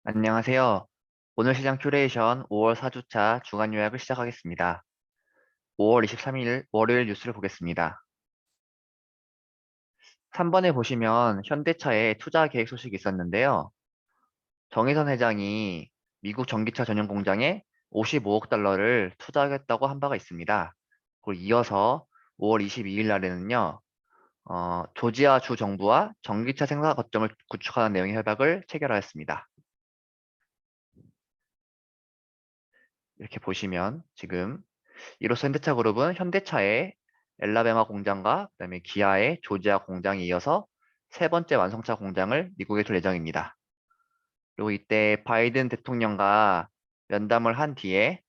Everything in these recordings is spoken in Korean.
안녕하세요. 오늘 시장 큐레이션 5월 4주차 주간 요약을 시작하겠습니다. 5월 23일 월요일 뉴스를 보겠습니다. 3번에 보시면 현대차의 투자 계획 소식이 있었는데요. 정의선 회장이 미국 전기차 전용 공장에 55억 달러를 투자하겠다고 한 바가 있습니다. 그리고 이어서 5월 22일 날에는요, 조지아 주 정부와 전기차 생산 거점을 구축하는 내용의 협약을 체결하였습니다. 이렇게 보시면 지금 이로써 현대차 그룹은 현대차의 엘라베마 공장과 그다음에 기아의 조지아 공장에 이어서 세 번째 완성차 공장을 미국에 둘 예정입니다. 그리고 이때 바이든 대통령과 면담을 한 뒤에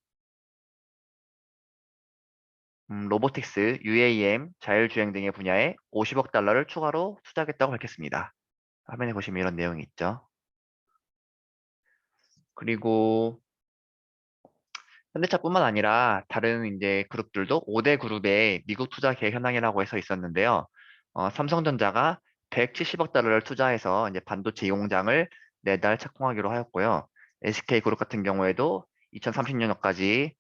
로보틱스, UAM, 자율주행 등의 분야에 50억 달러를 추가로 투자하겠다고 밝혔습니다. 화면에 보시면 이런 내용이 있죠. 그리고 현대차뿐만 아니라 다른 이제 그룹들도 5대 그룹의 미국 투자 계획 현황이라고 해서 있었는데요. 삼성전자가 170억 달러를 투자해서 이제 반도체 이공장을 내달 착공하기로 하였고요. SK그룹 같은 경우에도 2030년까지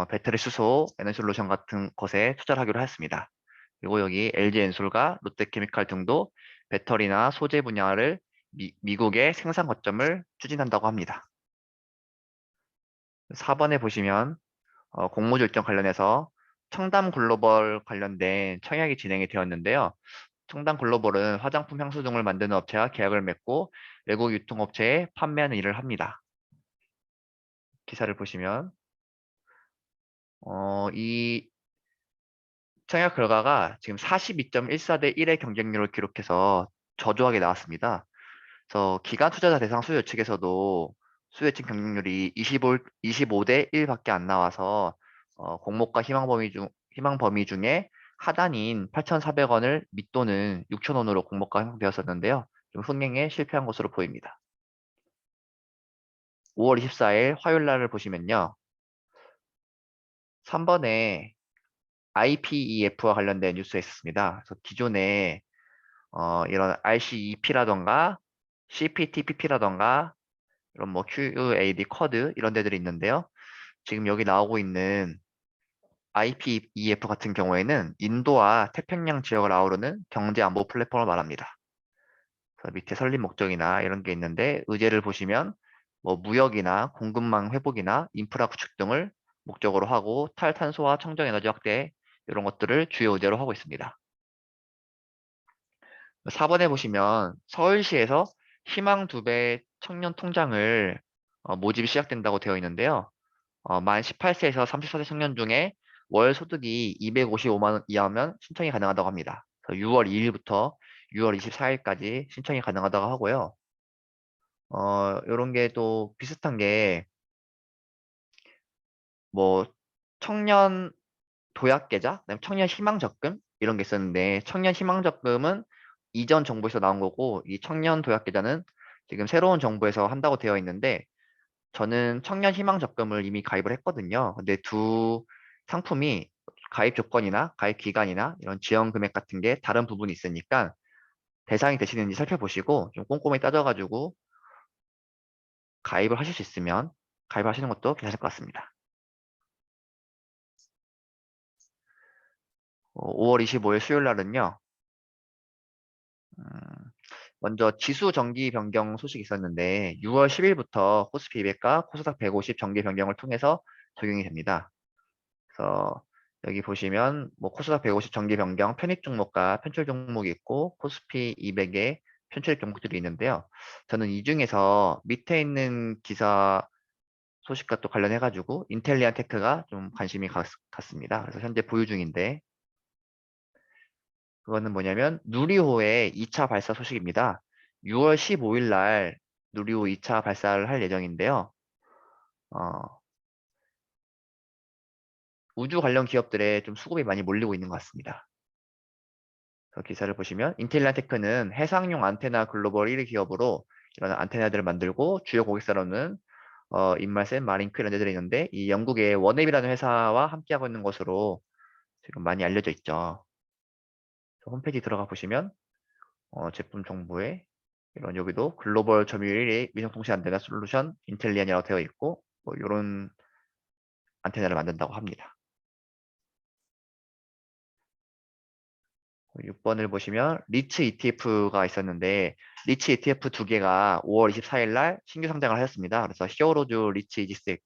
배터리 수소, 에너솔루션 같은 것에 투자를 하기로 했습니다. 그리고 여기 LG엔솔과 롯데케미칼 등도 배터리나 소재 분야를 미국의 생산 거점을 추진한다고 합니다. 4번에 보시면 공모주 일정 관련해서 청담 글로벌 관련된 청약이 진행이 되었는데요. 청담 글로벌은 화장품 향수 등을 만드는 업체와 계약을 맺고 외국 유통업체에 판매하는 일을 합니다. 기사를 보시면 이 청약 결과가 지금 42.14대 1의 경쟁률을 기록해서 저조하게 나왔습니다. 그래서 기관 투자자 대상 수요 측에서도 수요 측 경쟁률이 25대 1밖에 안 나와서 공모가 희망 범위 중에 하단인 8,400원을 밑도는 6,000원으로 공모가 형성되었었는데요. 좀 흥행에 실패한 것으로 보입니다. 5월 24일 화요일 날을 보시면요. 3번에 IPEF와 관련된 뉴스가 있었습니다. 그래서 기존에 이런 RCEP라던가 CPTPP라던가 이런 뭐 QAD 쿼드 이런 데들이 있는데요. 지금 여기 나오고 있는 IPEF 같은 경우에는 인도와 태평양 지역을 아우르는 경제 안보 플랫폼을 말합니다. 그래서 밑에 설립 목적이나 이런 게 있는데 의제를 보시면 뭐 무역이나 공급망 회복이나 인프라 구축 등을 목적으로 하고 탈탄소와 청정 에너지 확대 이런 것들을 주요 의제로 하고 있습니다. 4번에 보시면 서울시에서 희망 2배 청년 통장을 모집이 시작된다고 되어 있는데요. 만 18세에서 34세 청년 중에 월 소득이 255만 원 이하면 신청이 가능하다고 합니다. 6월 2일부터 6월 24일까지 신청이 가능하다고 하고요. 이런 게 또 비슷한 게 뭐 청년 도약 계좌, 그다음에 청년 희망 적금 이런 게 있었는데 청년 희망 적금은 이전 정부에서 나온 거고 이 청년 도약 계좌는 지금 새로운 정부에서 한다고 되어 있는데 저는 청년 희망 적금을 이미 가입을 했거든요. 근데 두 상품이 가입 조건이나 가입 기간이나 이런 지원 금액 같은 게 다른 부분이 있으니까 대상이 되시는지 살펴보시고 좀 꼼꼼히 따져가지고 가입을 하실 수 있으면 가입하시는 것도 괜찮을 것 같습니다. 5월 25일 수요일 날은요. 음, 먼저 지수 정기 변경 소식이 있었는데 6월 10일부터 코스피 200과 코스닥 150 정기 변경을 통해서 적용이 됩니다. 그래서 여기 보시면 뭐 코스닥 150 정기 변경 편입 종목과 편출 종목이 있고 코스피 200의 편출 종목들이 있는데요. 저는 이 중에서 밑에 있는 기사 소식과 또 관련해 가지고 인텔리안 테크가 좀 관심이 갔습니다. 그래서 현재 보유 중인데 그거는 뭐냐면 누리호의 2차 발사 소식입니다. 6월 15일 날 누리호 2차 발사를 할 예정인데요. 어, 우주 관련 기업들에 좀 수급이 많이 몰리고 있는 것 같습니다. 그 기사를 보시면 인텔리아테크는 해상용 안테나 글로벌 1위 기업으로 이런 안테나들을 만들고 주요 고객사로는 인말센, 마린크 이런 데들이 있는데 이 영국의 원앱이라는 회사와 함께하고 있는 것으로 지금 많이 알려져 있죠. 홈페이지 들어가 보시면 제품 정보에 이런 여기도 글로벌 점유율이 위성통신 안테나 솔루션 인텔리안이라고 되어 있고 뭐 이런 안테나를 만든다고 합니다. 6번을 보시면 리츠 ETF가 있었는데 리츠 ETF 두 개가 5월 24일 날 신규 상장을 하였습니다. 그래서 히어로즈 리츠 이지스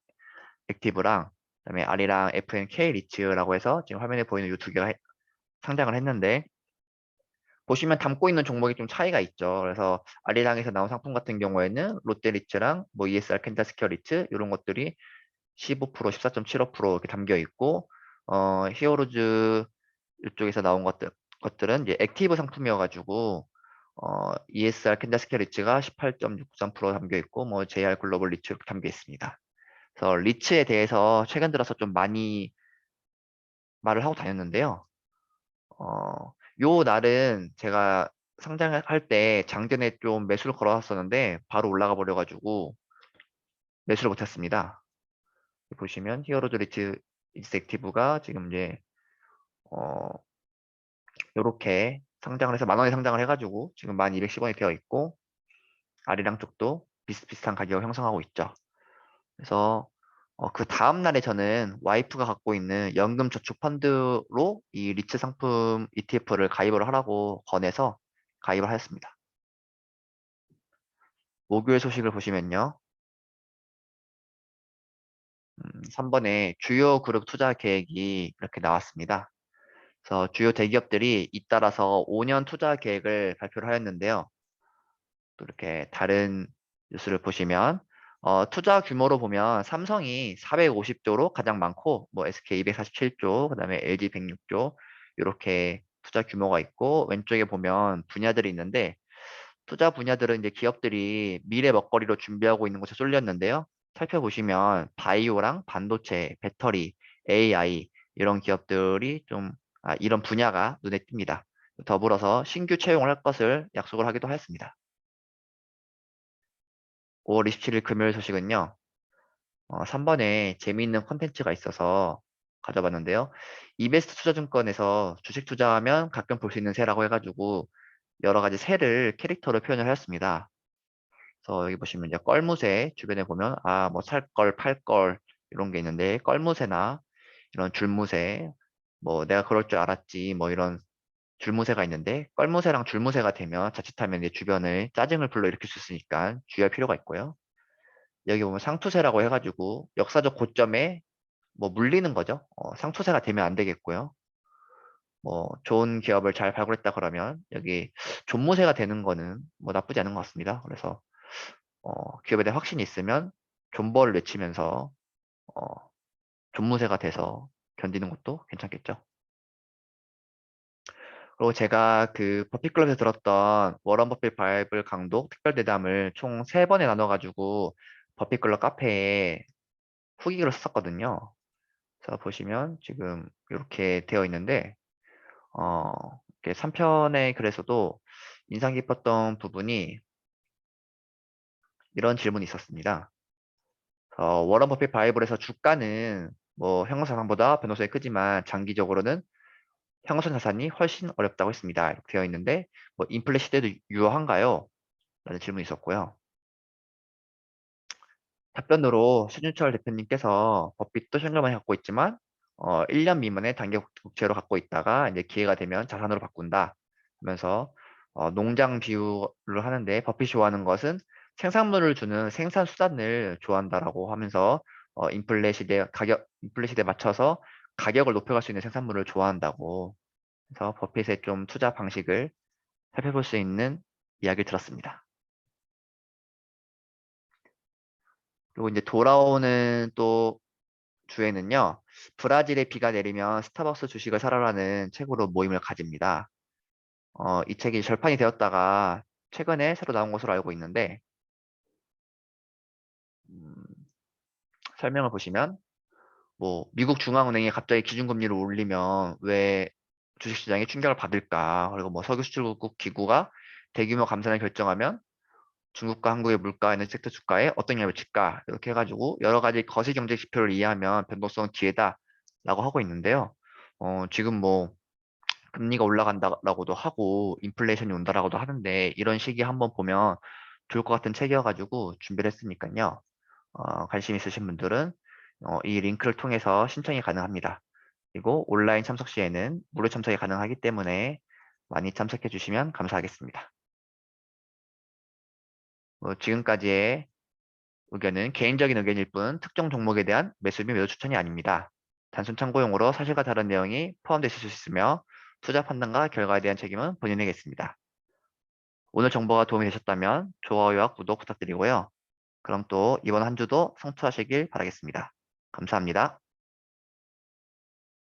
액티브랑 그다음에 R이랑 FNK 리츠라고 해서 지금 화면에 보이는 이 두 개가 상장을 했는데 보시면 담고 있는 종목이 좀 차이가 있죠. 그래서 R이랑에서 나온 상품 같은 경우에는 롯데 리츠랑 뭐 ESR 캔자스퀘어 리츠 이런 것들이 15%, 14.75% 이렇게 담겨 있고 히어로즈 이쪽에서 나온 것들은 이제 액티브 상품이어가지고 ESR 캔자스퀘어 리츠가 18.63% 담겨 있고 뭐 JR 글로벌 리츠 이렇게 담겨 있습니다. 그래서 리츠에 대해서 최근 들어서 좀 많이 말을 하고 다녔는데요. 요 날은 제가 상장할 때 장전에 좀 매수를 걸어놨었는데 바로 올라가 버려가지고 매수를 못했습니다. 보시면 히어로즈 리츠 익스액티브가 지금 이제 어 요렇게 상장을 해서 만 원에 상장을 해가지고 지금 1210원이 되어 있고 아리랑 쪽도 비슷비슷한 가격을 형성하고 있죠. 그래서 그 다음 날에 저는 와이프가 갖고 있는 연금 저축 펀드로 이 리츠 상품 ETF를 가입을 하라고 권해서 가입을 하였습니다. 목요일 소식을 보시면요. 3번에 주요 그룹 투자 계획이 이렇게 나왔습니다. 그래서 주요 대기업들이 잇따라서 5년 투자 계획을 발표를 하였는데요. 또 이렇게 다른 뉴스를 보시면 투자 규모로 보면 삼성이 450조로 가장 많고 뭐 SK 247조, 그다음에 LG 106조 이렇게 투자 규모가 있고 왼쪽에 보면 분야들이 있는데 투자 분야들은 이제 기업들이 미래 먹거리로 준비하고 있는 곳에 쏠렸는데요. 살펴보시면 바이오랑 반도체, 배터리, AI 이런 기업들이 좀 이런 분야가 눈에 띕니다. 더불어서 신규 채용을 할 것을 약속을 하기도 하였습니다. 5월 27일 금요일 소식은요. 3번에 재미있는 콘텐츠가 있어서 가져봤는데요. 이베스트 투자증권에서 주식 투자하면 가끔 볼 수 있는 새라고 해가지고 여러 가지 새를 캐릭터로 표현을 하였습니다. 그래서 여기 보시면 이제 껄무새 주변에 보면 뭐 살 걸, 팔 걸 이런 게 있는데 껄무새나 이런 줄무새 뭐 내가 그럴 줄 알았지 뭐 이런 줄무새가 있는데 껄무새랑 줄무새가 되면 자칫하면 이제 주변을 짜증을 불러일으킬 수 있으니까 주의할 필요가 있고요. 여기 보면 상투세라고 해가지고 역사적 고점에 뭐 물리는 거죠. 상투세가 되면 안 되겠고요. 뭐 좋은 기업을 잘 발굴했다 그러면 여기 존무세가 되는 거는 뭐 나쁘지 않은 것 같습니다. 그래서 기업에 대한 확신이 있으면 존버를 외치면서 어, 존무세가 돼서 견디는 것도 괜찮겠죠. 그리고 제가 그 버핏클럽에서 들었던 워런 버핏 바이블 강독 특별 대담을 총 3번에 나눠가지고 버핏클럽 카페에 후기를 썼었거든요. 자, 보시면 지금 이렇게 되어 있는데, 어, 이렇게 3편의 글에서도 인상 깊었던 부분이 이런 질문이 있었습니다. 워런 버핏 바이블에서 주가는 뭐 형성자산보다 변동성이 크지만 장기적으로는 형성자산이 훨씬 어렵다고 했습니다. 이렇게 되어 있는데, 뭐 인플레 시대도 유효한가요? 라는 질문이 있었고요. 답변으로 최준철 대표님께서 버핏도 현금을 갖고 있지만 1년 미만의 단기 국채로 갖고 있다가 이제 기회가 되면 자산으로 바꾼다 하면서 농장 비유를 하는데 버핏이 좋아하는 것은 생산물을 주는 생산 수단을 좋아한다라고 하면서 인플레 시대에 맞춰서 가격을 높여갈 수 있는 생산물을 좋아한다고 해서 버핏의 좀 투자 방식을 살펴볼 수 있는 이야기를 들었습니다. 그리고 이제 돌아오는 또 주에는요, 브라질에 비가 내리면 스타벅스 주식을 사라라는 책으로 모임을 가집니다. 이 책이 절판이 되었다가 최근에 새로 나온 것으로 알고 있는데, 음, 설명을 보시면, 뭐, 미국 중앙은행이 갑자기 기준금리를 올리면 왜 주식시장이 충격을 받을까? 그리고 뭐 석유 수출국 기구가 대규모 감산을 결정하면 중국과 한국의 물가, 에너지 섹터 주가에 어떤 영향을 미칠까? 이렇게 해가지고 여러 가지 거시 경제 지표를 이해하면 변동성은 기회다라고 하고 있는데요. 지금 뭐 금리가 올라간다라고도 하고 인플레이션이 온다라고도 하는데 이런 시기 한번 보면 좋을 것 같은 책이어가지고 준비를 했으니까요. 관심 있으신 분들은 이 링크를 통해서 신청이 가능합니다. 그리고 온라인 참석 시에는 무료 참석이 가능하기 때문에 많이 참석해 주시면 감사하겠습니다. 지금까지의 의견은 개인적인 의견일 뿐 특정 종목에 대한 매수 및 매도 추천이 아닙니다. 단순 참고용으로 사실과 다른 내용이 포함되실 수 있으며 투자 판단과 결과에 대한 책임은 본인에게 있습니다. 오늘 정보가 도움이 되셨다면 좋아요와 구독 부탁드리고요. 그럼 또 이번 한 주도 성투하시길 바라겠습니다. 감사합니다.